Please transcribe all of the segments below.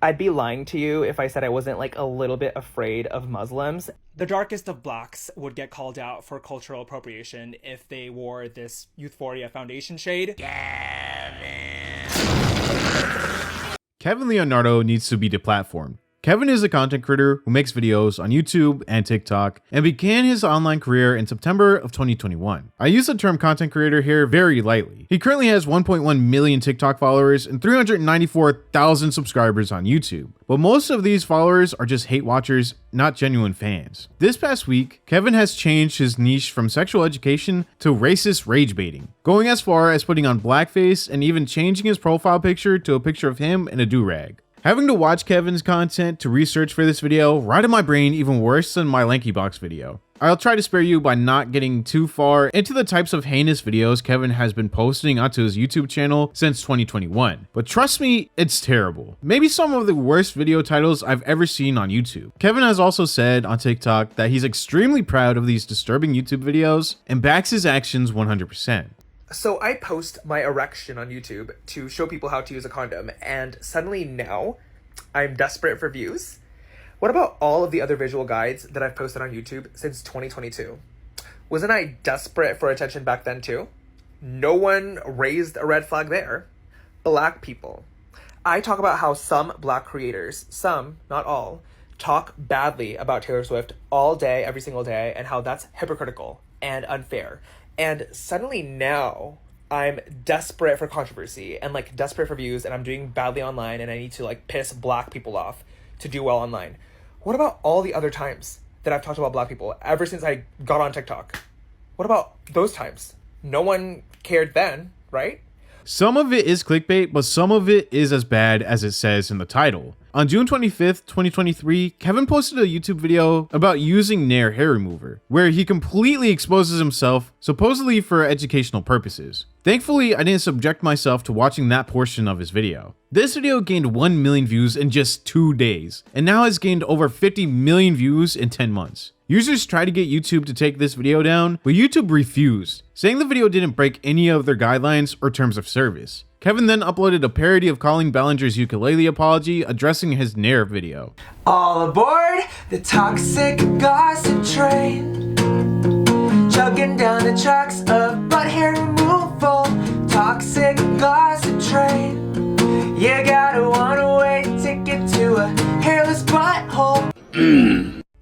I'd be lying to you if I said I wasn't like a little bit afraid of Muslims. The darkest of blacks would get called out for cultural appropriation if they wore this Youthforia foundation shade. Kevin Leonardo needs to be deplatformed. Kevin is a content creator who makes videos on YouTube and TikTok and began his online career in September of 2021. I use the term content creator here very lightly. He currently has 1.1 million TikTok followers and 394,000 subscribers on YouTube, but most of these followers are just hate watchers, not genuine fans. This past week, Kevin has changed his niche from sexual education to racist rage baiting, going as far as putting on blackface and even changing his profile picture to a picture of him in a do-rag. Having to watch Kevin's content to research for this video rotted my brain even worse than my Lanky Box video. I'll try to spare you by not getting too far into the types of heinous videos Kevin has been posting onto his YouTube channel since 2021, but trust me, it's terrible. Maybe some of the worst video titles I've ever seen on YouTube. Kevin has also said on TikTok that he's extremely proud of these disturbing YouTube videos and backs his actions 100%. So I post my erection on YouTube to show people how to use a condom, and suddenly now I'm desperate for views. What about all of the other visual guides that I've posted on YouTube since 2022? Wasn't I desperate for attention back then too? No one raised a red flag there. Black people. I talk about how some black creators, some, not all, talk badly about Taylor Swift all day, every single day, and how that's hypocritical and unfair. And suddenly now I'm desperate for controversy and like desperate for views, and I'm doing badly online and I need to like piss black people off to do well online. What about all the other times that I've talked about black people ever since I got on TikTok? What about those times? No one cared then, right? Some of it is clickbait, but some of it is as bad as it says in the title. On June 25th, 2023, Kevin posted a YouTube video about using Nair hair remover, where he completely exposes himself, supposedly for educational purposes. Thankfully, I didn't subject myself to watching that portion of his video. This video gained 1 million views in just 2 days, and now has gained over 50 million views in 10 months. Users tried to get YouTube to take this video down, but YouTube refused, saying the video didn't break any of their guidelines or terms of service. Kevin then uploaded a parody of Colleen Ballinger's ukulele apology addressing his Nair video. All aboard the toxic gossip train, chugging down the tracks of butt hair removal. Toxic gossip train, you got a one-way ticket to a hairless butthole.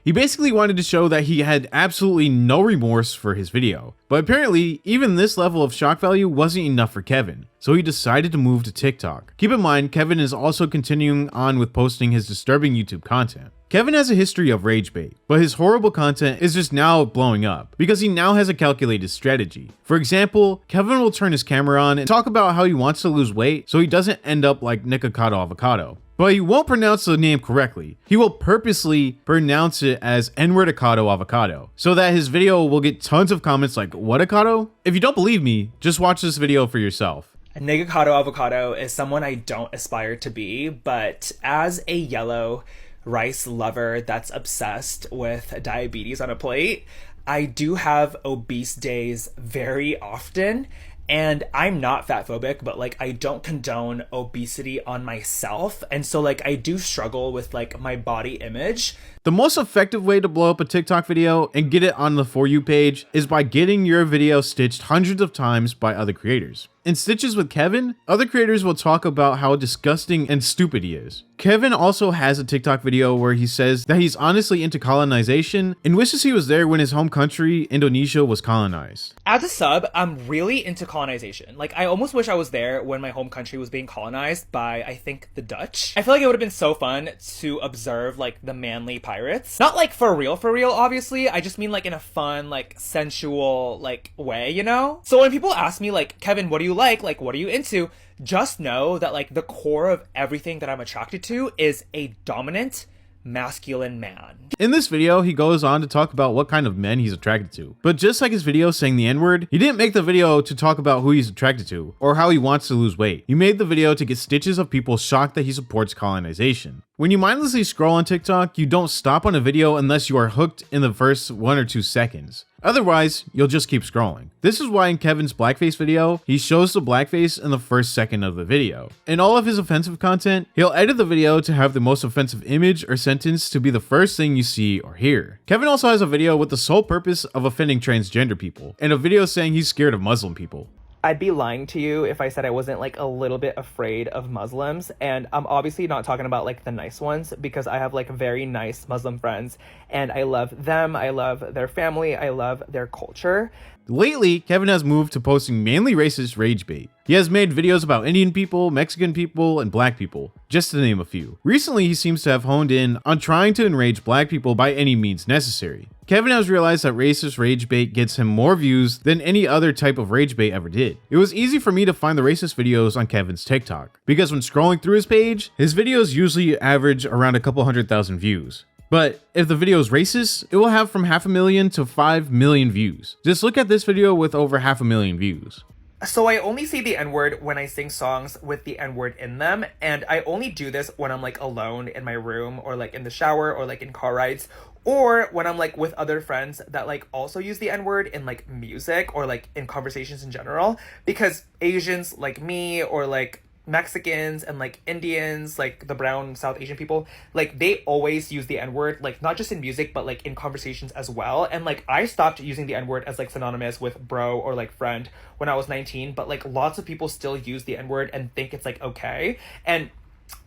He basically wanted to show that he had absolutely no remorse for his video, but apparently even this level of shock value wasn't enough for Kevin, so he decided to move to TikTok. Keep in mind, Kevin is also continuing on with posting his disturbing YouTube content. Kevin has a history of rage bait, but his horrible content is just now blowing up because he now has a calculated strategy. For example, Kevin will turn his camera on and talk about how he wants to lose weight so he doesn't end up like Nikocado Avocado. But he won't pronounce the name correctly. He will purposely pronounce it as N-wordicado avocado, so that his video will get tons of comments like, "Whaticado?" If you don't believe me, just watch this video for yourself. Nikocado Avocado is someone I don't aspire to be, but as a yellow rice lover that's obsessed with diabetes on a plate, I do have obese days very often. And I'm not fat phobic, but like I don't condone obesity on myself. And so like I do struggle with like my body image. The most effective way to blow up a TikTok video and get it on the For You page is by getting your video stitched hundreds of times by other creators. In Stitches with Kevin, other creators will talk about how disgusting and stupid he is. Kevin also has a TikTok video where he says that he's honestly into colonization and wishes he was there when his home country, Indonesia, was colonized. As a sub, I'm really into colonization. Like, I almost wish I was there when my home country was being colonized by, I think, the Dutch. I feel like it would have been so fun to observe, like, the manly pirates. Not, like, for real, obviously. I just mean, like, in a fun, like, sensual, like, way, you know? So when people ask me, like, Kevin, what do you like, what are you into? Just know that, like, the core of everything that I'm attracted to is a dominant, masculine man. In this video, he goes on to talk about what kind of men he's attracted to. But just like his video saying the N-word, he didn't make the video to talk about who he's attracted to or how he wants to lose weight. He made the video to get stitches of people shocked that he supports colonization. When you mindlessly scroll on TikTok, you don't stop on a video unless you are hooked in the first 1 or 2 seconds. Otherwise, you'll just keep scrolling. This is why in Kevin's blackface video, he shows the blackface in the first second of the video. In all of his offensive content, he'll edit the video to have the most offensive image or sentence to be the first thing you see or hear. Kevin also has a video with the sole purpose of offending transgender people, and a video saying he's scared of Muslim people. I'd be lying to you if I said I wasn't like a little bit afraid of Muslims, and I'm obviously not talking about like the nice ones, because I have like very nice Muslim friends and I love them, I love their family, I love their culture. Lately, Kevin has moved to posting mainly racist rage bait. He has made videos about Indian people, Mexican people, and black people, just to name a few. Recently, he seems to have honed in on trying to enrage black people by any means necessary. Kevin has realized that racist rage bait gets him more views than any other type of rage bait ever did. It was easy for me to find the racist videos on Kevin's TikTok, because when scrolling through his page, his videos usually average around a couple 100,000 views. But if the video is racist, it will have from 500,000 to 5 million views. Just look at this video with over 500,000 views. So I only say the N-word when I sing songs with the N-word in them, and I only do this when I'm like alone in my room, or like in the shower, or like in car rides, or when I'm like with other friends that like also use the N-word in like music or like in conversations in general, because Asians like me, or like Mexicans and like Indians, like the brown South Asian people, like they always use the N-word, like not just in music but like in conversations as well. And like I stopped using the N-word as like synonymous with bro or like friend when I was 19, but like lots of people still use the N-word and think it's like okay. And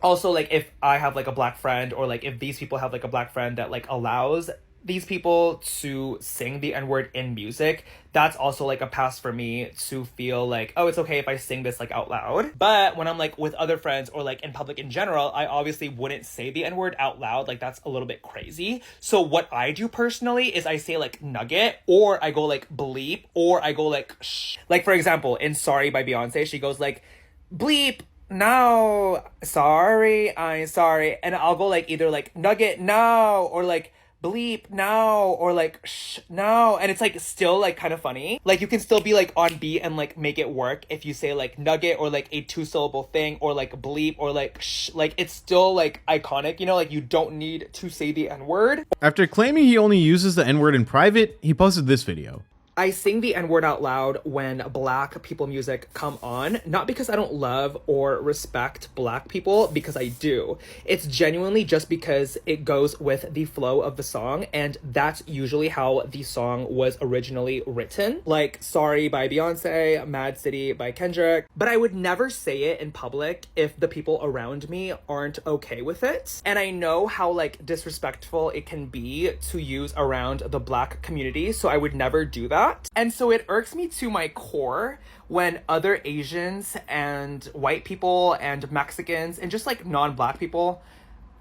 also, like if I have like a black friend, or like if these people have like a black friend that like allows these people to sing the N-word in music, that's also like a pass for me to feel like, oh, it's okay if I sing this like out loud. But when I'm like with other friends or like in public in general, I obviously wouldn't say the N-word out loud. Like that's a little bit crazy. So what I do personally is I say like nugget, or I go like bleep, or I go like shh. Like for example, in Sorry by Beyonce, she goes like bleep, no, sorry, I'm sorry. And I'll go like either like nugget, no, or like bleep now, or like shh now, and it's like still like kind of funny. Like you can still be like on beat and like make it work if you say like nugget, or like a 2-syllable thing, or like bleep, or like shh. Like it's still like iconic, you know, like you don't need to say the N-word. After claiming he only uses the N-word in private, he posted this video. I sing the N-word out loud when black people music come on, not because I don't love or respect black people, because I do. It's genuinely just because it goes with the flow of the song, and that's usually how the song was originally written. Like Sorry by Beyonce, Mad City by Kendrick. But I would never say it in public if the people around me aren't okay with it. And I know how like disrespectful it can be to use around the black community, so I would never do that. And so it irks me to my core when other Asians and white people and Mexicans and just like non-black people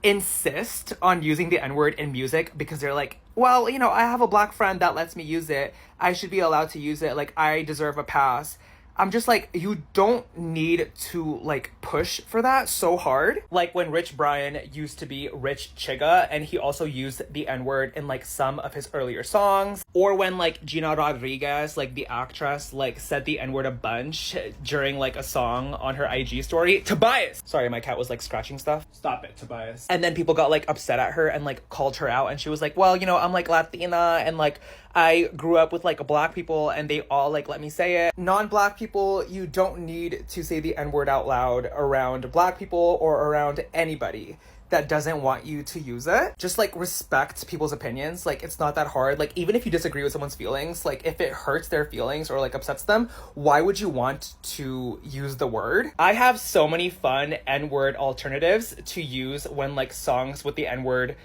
insist on using the N-word in music, because they're like, well, you know, I have a black friend that lets me use it, I should be allowed to use it, like I deserve a pass. I'm just like, you don't need to like push for that so hard. Like when Rich Brian used to be Rich Chiga, and he also used the N-word in like some of his earlier songs. Or when like Gina Rodriguez, like the actress, like said the N-word a bunch during like a song on her IG story. Tobias! Sorry, my cat was like scratching stuff. Stop it, Tobias. And then people got like upset at her and like called her out, and she was like, well, you know, I'm like Latina, and like I grew up with like black people and they all like let me say it. Non-black people, you don't need to say the N-word out loud around black people or around anybody that doesn't want you to use it. Just like respect people's opinions. Like it's not that hard. Like even if you disagree with someone's feelings, like if it hurts their feelings or like upsets them, why would you want to use the word? I have so many fun N-word alternatives to use when like songs with the N-word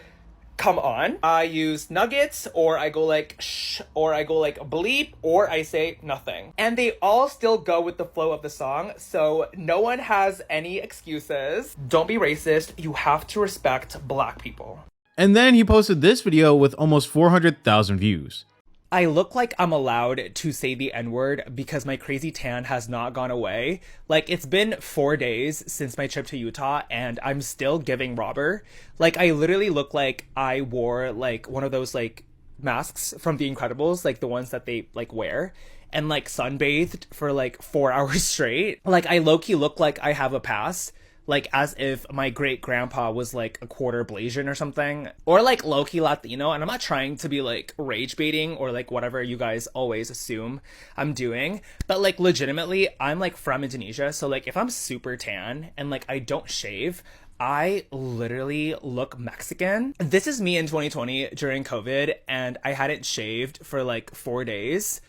come on. I use nuggets, or I go like shh, or I go like bleep, or I say nothing. And they all still go with the flow of the song, so no one has any excuses. Don't be racist. You have to respect black people. And then he posted this video with almost 400,000 views. I look like I'm allowed to say the N-word because my crazy tan has not gone away. Like, it's been 4 days since my trip to Utah, and I'm still giving robber. Like, I literally look like I wore, like, one of those, like, masks from The Incredibles, like, the ones that they, like, wear, and, like, sunbathed for, like, 4 hours straight. Like, I low-key look like I have a pass. like as if my great grandpa was like a quarter Blasian or something, or like low-key Latino. And I'm not trying to be like rage baiting or like whatever you guys always assume I'm doing, but like legitimately I'm like from Indonesia, so like if I'm super tan and like I don't shave, I literally look Mexican. This is me in 2020 during COVID, and I hadn't shaved for like 4 days.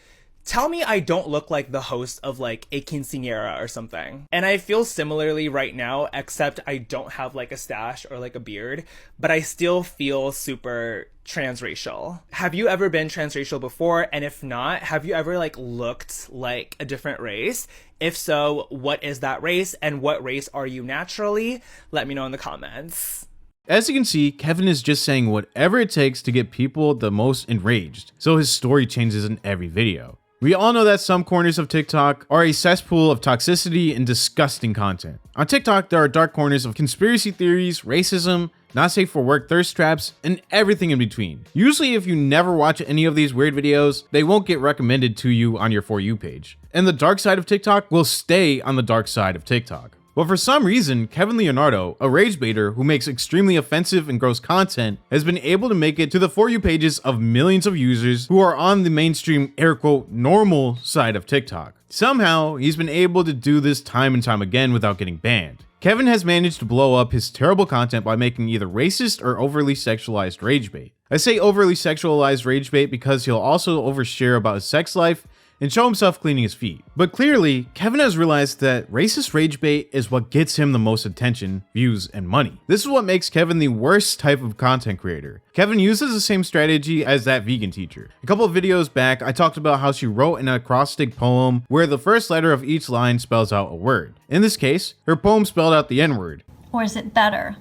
Tell me I don't look like the host of like a quinceañera or something. And I feel similarly right now, except I don't have like a stash or like a beard, but I still feel super transracial. Have you ever been transracial before? And if not, have you ever like looked like a different race? If so, what is that race and what race are you naturally? Let me know in the comments. As you can see, Kevin is just saying whatever it takes to get people the most enraged, so his story changes in every video. We all know that some corners of TikTok are a cesspool of toxicity and disgusting content. On TikTok, there are dark corners of conspiracy theories, racism, not safe for work thirst traps, and everything in between. Usually, if you never watch any of these weird videos, they won't get recommended to you on your For You page. And the dark side of TikTok will stay on the dark side of TikTok. But for some reason, Kevin Leonardo, a rage baiter who makes extremely offensive and gross content, has been able to make it to the For You pages of millions of users who are on the mainstream, air quote, normal side of TikTok. Somehow, he's been able to do this time and time again without getting banned. Kevin has managed to blow up his terrible content by making either racist or overly sexualized rage bait. I say overly sexualized rage bait because he'll also overshare about his sex life and show himself cleaning his feet. But clearly, Kevin has realized that racist rage bait is what gets him the most attention, views, and money. This is what makes Kevin the worst type of content creator. Kevin uses the same strategy as that vegan teacher. A couple of videos back, I talked about how she wrote an acrostic poem where the first letter of each line spells out a word. In this case, her poem spelled out the N-word. Or is it better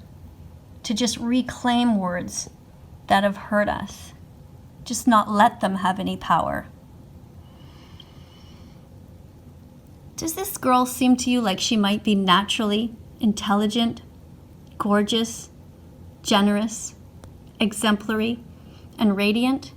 to just reclaim words that have hurt us? Just not let them have any power. Does this girl seem to you like she might be naturally intelligent, gorgeous, generous, exemplary, and radiant?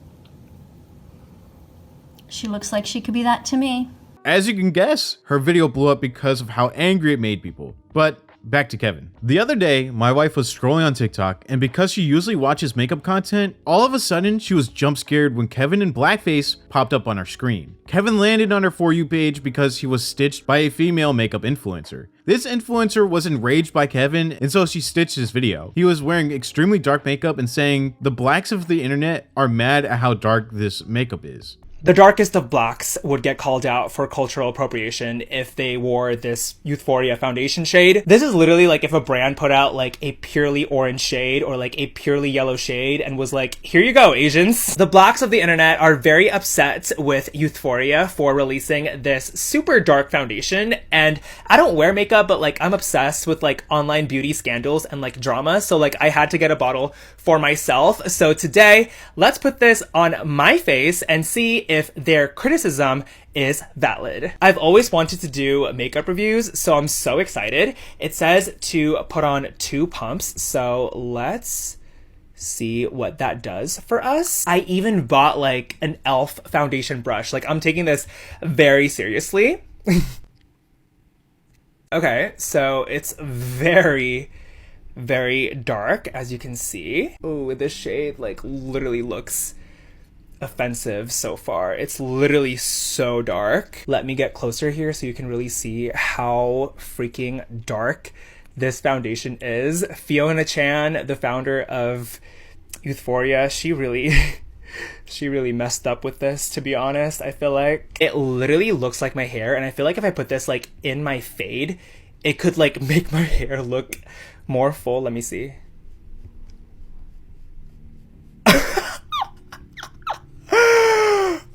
She looks like she could be that to me. As you can guess, her video blew up because of how angry it made people. But back to Kevin. The other day, my wife was scrolling on TikTok, and because she usually watches makeup content, all of a sudden she was jump scared when Kevin in blackface popped up on her screen. Kevin landed on her For You page because he was stitched by a female makeup influencer. This influencer was enraged by Kevin, and so she stitched his video. He was wearing extremely dark makeup and saying, "The blacks of the internet are mad at how dark this makeup is." The darkest of blacks would get called out for cultural appropriation if they wore this Youthforia foundation shade. This is literally like if a brand put out like a purely orange shade or like a purely yellow shade and was like, here you go, Asians. The blacks of the internet are very upset with Youthforia for releasing this super dark foundation. And I don't wear makeup, but like I'm obsessed with like online beauty scandals and like drama. So like I had to get a bottle for myself. So today, let's put this on my face and see if their criticism is valid. I've always wanted to do makeup reviews, so I'm so excited. It says to put on 2 pumps, so let's see what that does for us. I even bought like an e.l.f. foundation brush. Like I'm taking this very seriously. Okay, so it's very dark, as you can see. Oh, this shade like literally looks offensive so far. It's literally so dark. Let me get closer here so you can really see how freaking dark this foundation is. Fiona Chan, the founder of Youthforia, she really messed up with this, to be honest. I feel like it literally looks like my hair, and I feel like if I put this like in my fade, it could like make my hair look more full. Let me see.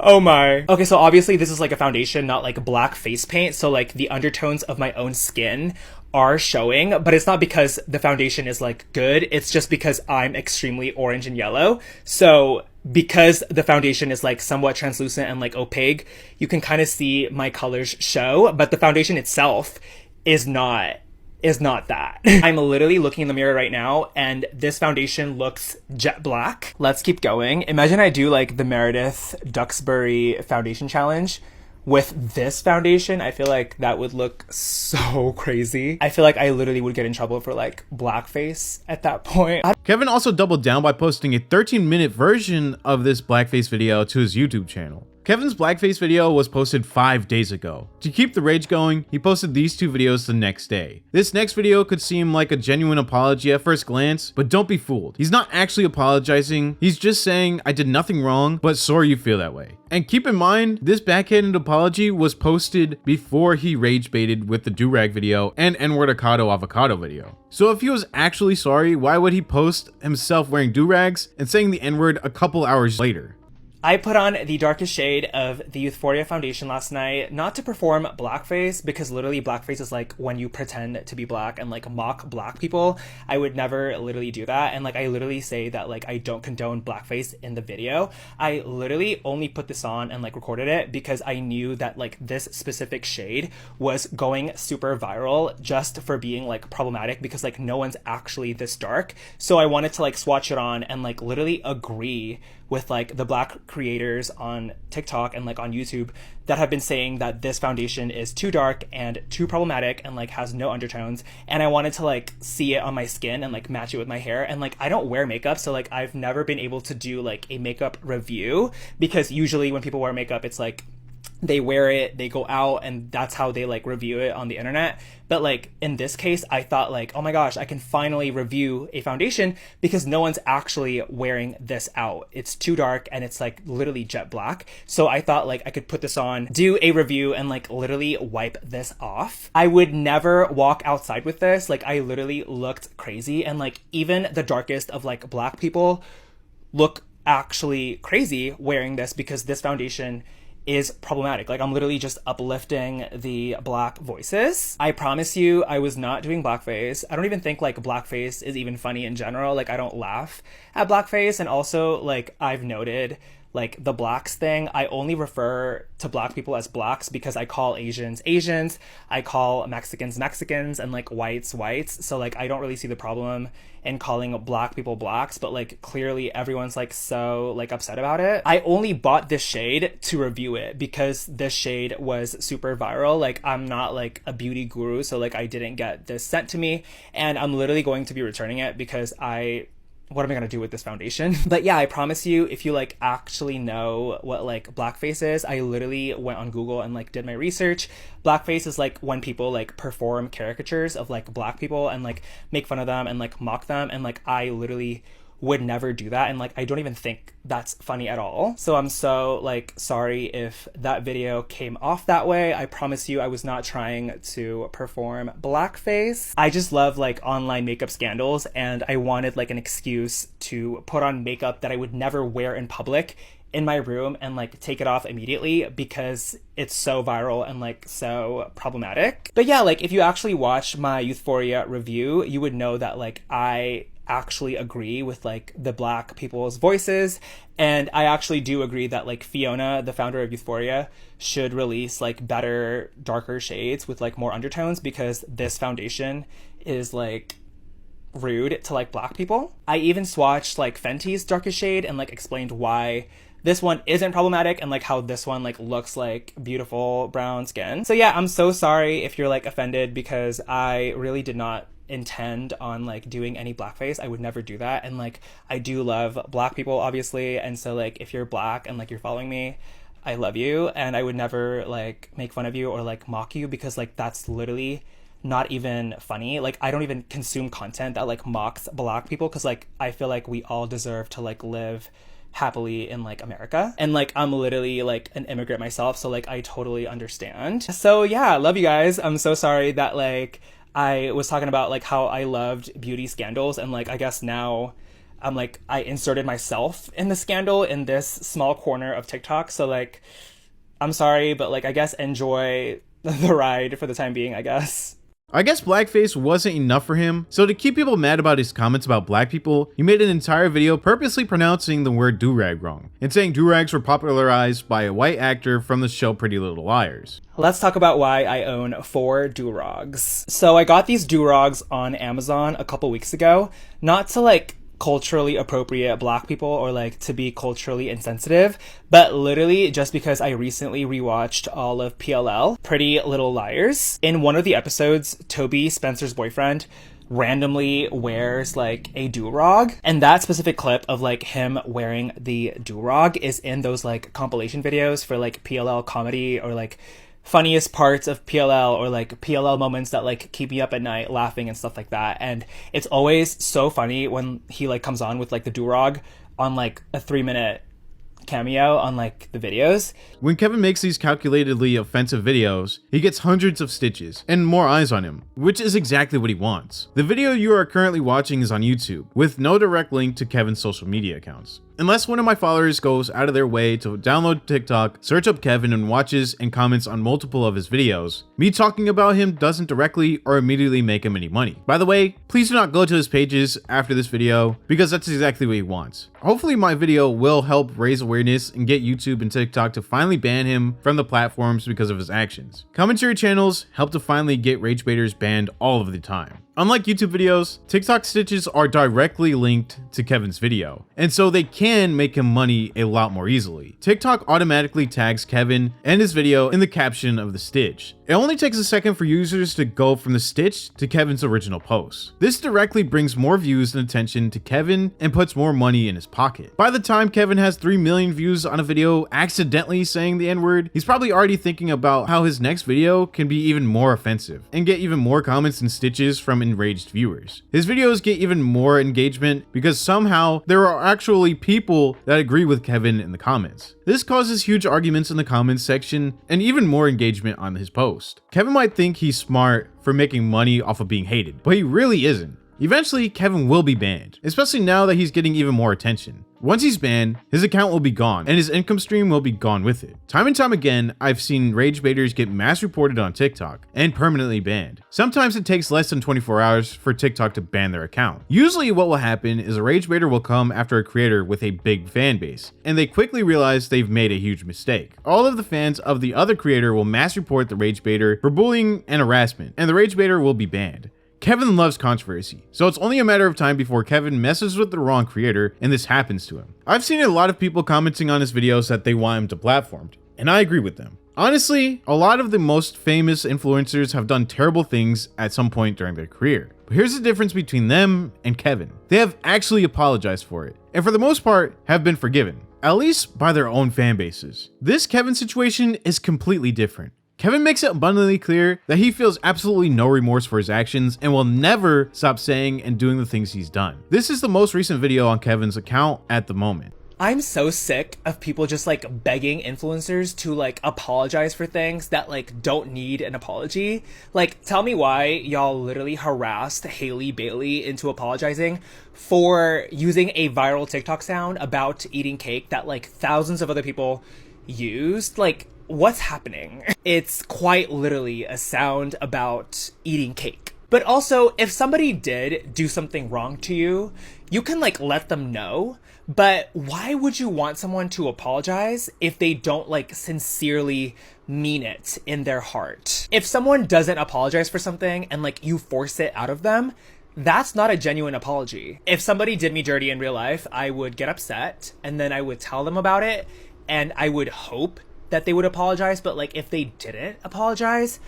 Oh my. Okay, so obviously this is like a foundation, not like black face paint. So like the undertones of my own skin are showing, but it's not because the foundation is like good. It's just because I'm extremely orange and yellow. So because the foundation is like somewhat translucent and like opaque, you can kind of see my colors show, but the foundation itself is not that. I'm literally looking in the mirror right now and this foundation looks jet black. Let's keep going. Imagine I do like the Meredith Duxbury foundation challenge with this foundation, I feel like that would look so crazy. I feel like I literally would get in trouble for like blackface at that point. Kevin also doubled down by posting a 13-minute version of this blackface video to his YouTube channel. Kevin's blackface video was posted 5 days ago. To keep the rage going, he posted these 2 videos the next day. This next video could seem like a genuine apology at first glance, but don't be fooled. He's not actually apologizing, he's just saying, I did nothing wrong, but sorry you feel that way. And keep in mind, this backhanded apology was posted before he rage baited with the do-rag video and N-word avocado video. So if he was actually sorry, why would he post himself wearing do-rags and saying the N-word a couple hours later? I put on the darkest shade of the Euphoria foundation last night, not to perform blackface, because literally blackface is like when you pretend to be black and like mock black people. I would never literally do that. And like I literally say that like I don't condone blackface in the video. I literally only put this on and like recorded it because I knew that like this specific shade was going super viral just for being like problematic, because like no one's actually this dark. So I wanted to like swatch it on and like literally agree with like the black creators on TikTok and like on YouTube that have been saying that this foundation is too dark and too problematic and like has no undertones. And I wanted to like see it on my skin and like match it with my hair. And like I don't wear makeup, so like I've never been able to do like a makeup review, because usually when people wear makeup, it's like they wear it, they go out, and that's how they like review it on the internet. But like in this case, I thought like, oh my gosh, I can finally review a foundation because no one's actually wearing this out. It's too dark and it's like literally jet black. So I thought like I could put this on, do a review, and like literally wipe this off. I would never walk outside with this. Like I literally looked crazy, and like even the darkest of like black people look actually crazy wearing this, because this foundation is problematic. Like I'm literally just uplifting the black voices. I promise you I was not doing blackface. I don't even think like blackface is even funny in general. Like I don't laugh at blackface. And also like I've noted like the blacks thing, I only refer to black people as blacks because I call Asians Asians, I call Mexicans Mexicans, and like whites whites. So like I don't really see the problem in calling black people blacks, but like clearly everyone's like so like upset about it. I only bought this shade to review it because this shade was super viral. Like I'm not like a beauty guru, so like I didn't get this sent to me, and I'm literally going to be returning it because what am I gonna do with this foundation? But yeah, I promise you, if you like actually know what like blackface is, I literally went on Google and like did my research. Blackface is like when people like perform caricatures of like black people and like make fun of them and like mock them, and like I literally would never do that, and like I don't even think that's funny at all. So I'm so like sorry if that video came off that way. I promise you I was not trying to perform blackface. I just love like online makeup scandals, and I wanted like an excuse to put on makeup that I would never wear in public in my room and like take it off immediately because it's so viral and like so problematic. But yeah, like if you actually watch my Euphoria review, you would know that like I actually agree with like the black people's voices, and I actually do agree that like Fiona, the founder of Euphoria, should release like better darker shades with like more undertones, because this foundation is like rude to like black people. I even swatched like Fenty's darkest shade and like explained why this one isn't problematic and like how this one like looks like beautiful brown skin. So yeah, I'm so sorry if you're like offended, because I really did not intend on like doing any blackface. I would never do that, and like I do love black people obviously, and so like if you're black and like you're following me, I love you, and I would never like make fun of you or like mock you, because like that's literally not even funny. Like I don't even consume content that like mocks black people, because like I feel like we all deserve to like live happily in like America, and like I'm literally like an immigrant myself, so like I totally understand. So yeah, love you guys. I'm so sorry that like I was talking about like how I loved beauty scandals, and like I guess now I'm like I inserted myself in the scandal in this small corner of TikTok. So like I'm sorry, but like I guess enjoy the ride for the time being, I guess. I guess blackface wasn't enough for him, so to keep people mad about his comments about black people, he made an entire video purposely pronouncing the word do-rag wrong, and saying do-rags were popularized by a white actor from the show Pretty Little Liars. Let's talk about why I own 4 do-rags. So I got these do-rags on Amazon a couple weeks ago, not to like culturally appropriate black people or like to be culturally insensitive, but literally just because I recently rewatched all of PLL, Pretty Little Liars. In one of the episodes, Toby, Spencer's boyfriend, randomly wears like a do-rag, and that specific clip of like him wearing the do-rag is in those like compilation videos for like PLL comedy or like funniest parts of PLL or like PLL moments that like keep me up at night laughing and stuff like that. And it's always so funny when he like comes on with like the do-rag on like a 3-minute cameo on like the videos. When Kevin makes these calculatedly offensive videos, he gets hundreds of stitches and more eyes on him, which is exactly what he wants. The video you are currently watching is on YouTube, with no direct link to Kevin's social media accounts. Unless one of my followers goes out of their way to download TikTok, search up Kevin, and watches and comments on multiple of his videos, me talking about him doesn't directly or immediately make him any money. By the way, please do not go to his pages after this video, because that's exactly what he wants. Hopefully my video will help raise awareness and get YouTube and TikTok to finally ban him from the platforms because of his actions. Commentary channels help to finally get rage baiters banned all of the time. Unlike YouTube videos, TikTok stitches are directly linked to Kevin's video, and so they can make him money a lot more easily. TikTok automatically tags Kevin and his video in the caption of the stitch. It only takes a second for users to go from the stitch to Kevin's original post. This directly brings more views and attention to Kevin and puts more money in his pocket. By the time Kevin has 3 million views on a video accidentally saying the N-word, he's probably already thinking about how his next video can be even more offensive and get even more comments and stitches from enraged viewers. His videos get even more engagement because somehow there are actually people that agree with Kevin in the comments. This causes huge arguments in the comments section and even more engagement on his post. Kevin might think he's smart for making money off of being hated, but he really isn't. Eventually, Kevin will be banned, especially now that he's getting even more attention. Once he's banned, his account will be gone, and his income stream will be gone with it. Time and time again, I've seen rage baiters get mass reported on TikTok and permanently banned. Sometimes it takes less than 24 hours for TikTok to ban their account. Usually what will happen is a rage baiter will come after a creator with a big fan base, and they quickly realize they've made a huge mistake. All of the fans of the other creator will mass report the rage baiter for bullying and harassment, and the rage baiter will be banned. Kevin loves controversy, so it's only a matter of time before Kevin messes with the wrong creator and this happens to him. I've seen a lot of people commenting on his videos that they want him deplatformed, and I agree with them. Honestly, a lot of the most famous influencers have done terrible things at some point during their career. But here's the difference between them and Kevin. They have actually apologized for it, and for the most part, have been forgiven, at least by their own fan bases. This Kevin situation is completely different. Kevin makes it abundantly clear that he feels absolutely no remorse for his actions and will never stop saying and doing the things he's done. This is the most recent video on Kevin's account at the moment. I'm so sick of people just like begging influencers to like apologize for things that like don't need an apology. Like, tell me why y'all literally harassed Haley Bailey into apologizing for using a viral TikTok sound about eating cake that like thousands of other people used. Like, what's happening? It's quite literally a sound about eating cake. But also, if somebody did do something wrong to you, you can like let them know. But why would you want someone to apologize if they don't like sincerely mean it in their heart? If someone doesn't apologize for something and like you force it out of them, that's not a genuine apology. If somebody did me dirty in real life, I would get upset and then I would tell them about it and I would hope that they would apologize. But like if they didn't apologize,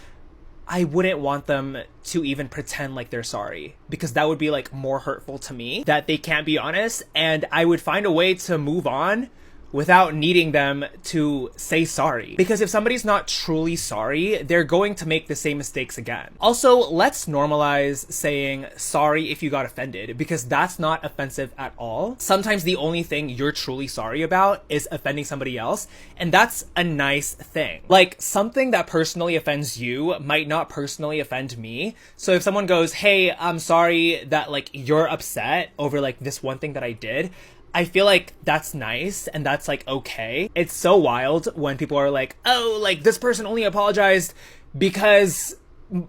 I wouldn't want them to even pretend like they're sorry, because that would be like more hurtful to me that they can't be honest, and I would find a way to move on without needing them to say sorry. Because if somebody's not truly sorry, they're going to make the same mistakes again. Also, let's normalize saying sorry if you got offended, because that's not offensive at all. Sometimes the only thing you're truly sorry about is offending somebody else, and that's a nice thing. Like, something that personally offends you might not personally offend me. So if someone goes, hey, I'm sorry that like you're upset over like this one thing that I did, I feel like that's nice and that's like okay. It's so wild when people are like, oh, like this person only apologized because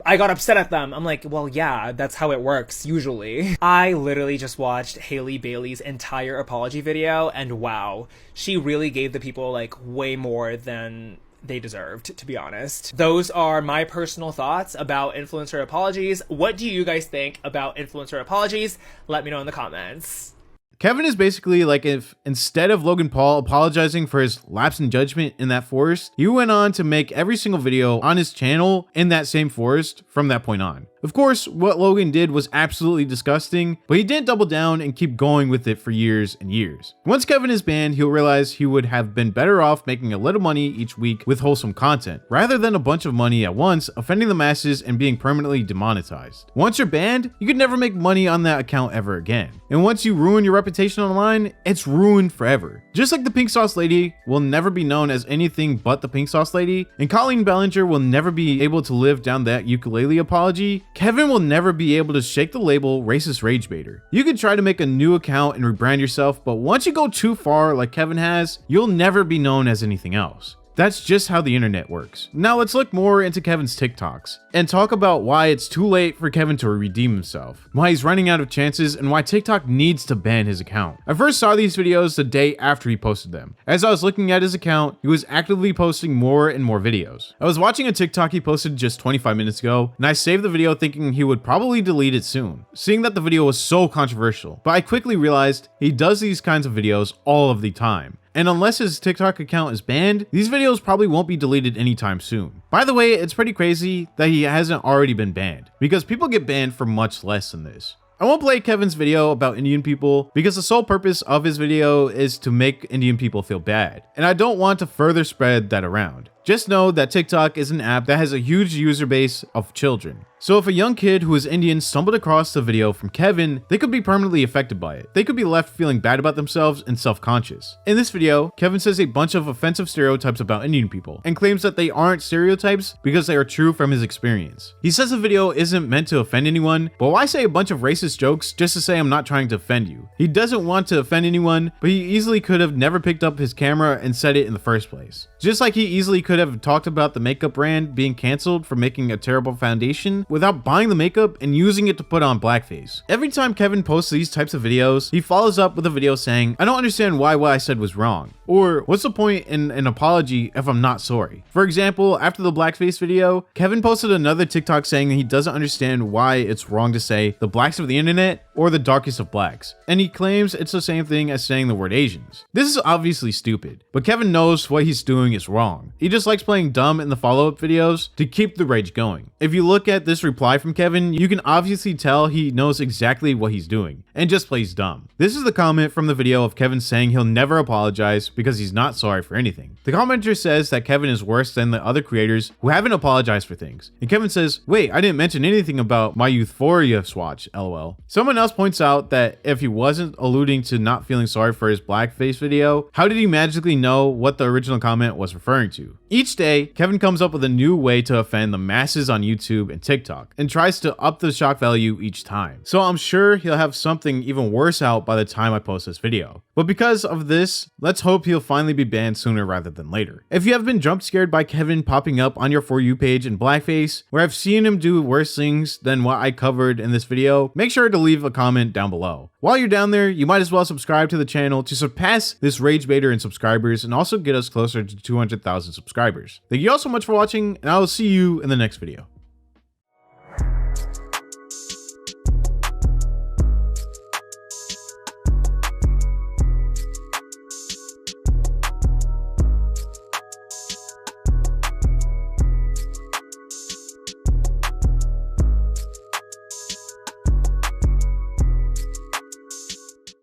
I got upset at them. I'm like, well, yeah, that's how it works usually. I literally just watched Haley Bailey's entire apology video, and wow, she really gave the people like way more than they deserved, to be honest. Those are my personal thoughts about influencer apologies. What do you guys think about influencer apologies? Let me know in the comments. Kevin is basically like if instead of Logan Paul apologizing for his lapse in judgment in that forest, he went on to make every single video on his channel in that same forest from that point on. Of course, what Logan did was absolutely disgusting, but he didn't double down and keep going with it for years and years. Once Kevin is banned, he'll realize he would have been better off making a little money each week with wholesome content, rather than a bunch of money at once, offending the masses and being permanently demonetized. Once you're banned, you could never make money on that account ever again. And once you ruin your reputation online, it's ruined forever. Just like the Pink Sauce Lady will never be known as anything but the Pink Sauce Lady, and Colleen Ballinger will never be able to live down that ukulele apology, Kevin will never be able to shake the label racist rage baiter. You could try to make a new account and rebrand yourself, but once you go too far like Kevin has, you'll never be known as anything else. That's just how the internet works. Now let's look more into Kevin's TikToks and talk about why it's too late for Kevin to redeem himself, why he's running out of chances, and why TikTok needs to ban his account. I first saw these videos the day after he posted them. As I was looking at his account, he was actively posting more and more videos. I was watching a TikTok he posted just 25 minutes ago, and I saved the video thinking he would probably delete it soon, seeing that the video was so controversial. But I quickly realized he does these kinds of videos all of the time. And unless his TikTok account is banned, these videos probably won't be deleted anytime soon. By the way, it's pretty crazy that he hasn't already been banned, because people get banned for much less than this. I won't play Kevin's video about Indian people because the sole purpose of his video is to make Indian people feel bad, and I don't want to further spread that around. Just know that TikTok is an app that has a huge user base of children. So if a young kid who is Indian stumbled across the video from Kevin, they could be permanently affected by it. They could be left feeling bad about themselves and self-conscious. In this video, Kevin says a bunch of offensive stereotypes about Indian people and claims that they aren't stereotypes because they are true from his experience. He says the video isn't meant to offend anyone, but why say a bunch of racist jokes just to say I'm not trying to offend you? He doesn't want to offend anyone, but he easily could have never picked up his camera and said it in the first place. Just like he easily could have talked about the makeup brand being canceled for making a terrible foundation without buying the makeup and using it to put on blackface. Every time Kevin posts these types of videos, he follows up with a video saying, I don't understand why what I said was wrong. Or, what's the point in an apology if I'm not sorry? For example, after the blackface video, Kevin posted another TikTok saying that he doesn't understand why it's wrong to say the blacks of the internet or the darkest of blacks. And he claims it's the same thing as saying the word Asians. This is obviously stupid, but Kevin knows what he's doing is wrong. He just likes playing dumb in the follow-up videos to keep the rage going. If you look at this reply from Kevin, you can obviously tell he knows exactly what he's doing and just plays dumb. This is the comment from the video of Kevin saying he'll never apologize because he's not sorry for anything. The commenter says that Kevin is worse than the other creators who haven't apologized for things. And Kevin says, wait, I didn't mention anything about my euphoria swatch, lol. Someone else points out that if he wasn't alluding to not feeling sorry for his blackface video, how did he magically know what the original comment was referring to? Each day, Kevin comes up with a new way to offend the masses on YouTube and TikTok, and tries to up the shock value each time. So I'm sure he'll have something even worse out by the time I post this video. But because of this, let's hope he'll finally be banned sooner rather than later. If you have been jump scared by Kevin popping up on your For You page in blackface, where I've seen him do worse things than what I covered in this video, make sure to leave a comment down below. While you're down there, you might as well subscribe to the channel to surpass this rage baiter in subscribers and also get us closer to 200,000 subscribers. Thank you all so much for watching, and I will see you in the next video.